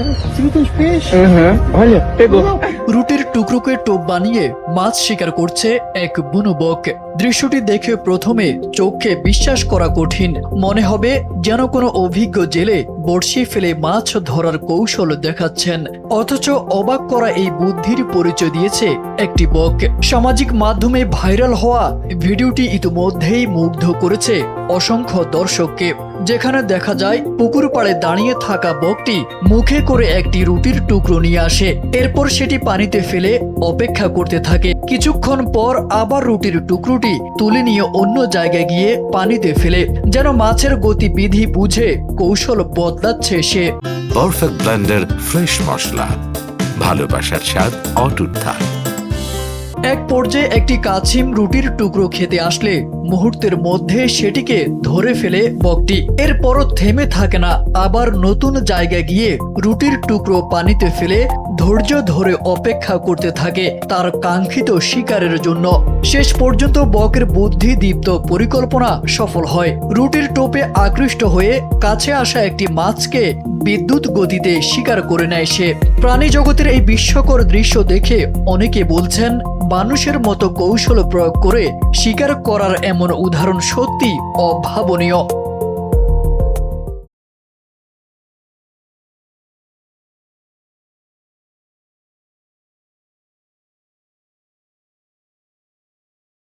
Você viu tantos peixes? Olha, pegou. রুটির টুকরোকে টোপ বানিয়ে মাছ শিকার করছে এক বুনো বক। দৃশ্যটি দেখে প্রথমে চোখে বিশ্বাস করা কঠিন মনে হবে, যেন কোনো অভিজ্ঞ জেলে বড়শি ফেলে মাছ ধরার কৌশল দেখাচ্ছেন। অথচ অবাক করা এই বুদ্ধির পরিচয় দিয়েছে একটি বক। সামাজিক মাধ্যমে ভাইরাল হওয়া ভিডিওটি ইতিমধ্যেই মুগ্ধ করেছে অসংখ্য দর্শককে, যেখানে দেখা যায় পুকুর পাড়ে দাঁড়িয়ে থাকা বকটি মুখে করে একটি রুটির টুকরো নিয়ে আসে, এরপর সেটি পানিতে ফেলে অপেক্ষা করতে থাকে। কিছুক্ষণ পর আবার রুটির টুকরোটি তুলে নিয়ে অন্য জায়গায় গিয়ে পানিতে ফেলে, যেন মাছের গতিবিধি বুঝে কৌশল বদলাচ্ছে সে। পারফেক্ট ব্লেন্ডের ফ্রেশ মশলা, ভালোবাসার স্বাদ অটুট থাক। এক পর্যায়ে একটি কাছিম রুটির টুকরো খেতে আসলে মুহূর্তের মধ্যে সেটিকে ধরে ফেলে বকটি। এরপরও থেমে থাকে না, আবার নতুন জায়গায় গিয়ে রুটির টুকরো পানিতে ফেলে ধৈর্য ধরে অপেক্ষা করতে থাকে তার কাঙ্ক্ষিত শিকারের জন্য। শেষ পর্যন্ত বকের বুদ্ধিদীপ্ত পরিকল্পনা সফল হয়। রুটির টোপে আকৃষ্ট হয়ে কাছে আসা একটি মাছকে বিদ্যুৎ গতিতে শিকার করে নেয় সে। প্রাণী জগতের এই বিস্ময়কর দৃশ্য দেখে অনেকে বলছেন, মানুষের মতো কৌশল প্রয়োগ করে শিকার করার এমন উদাহরণ সত্যি অভাবনীয়।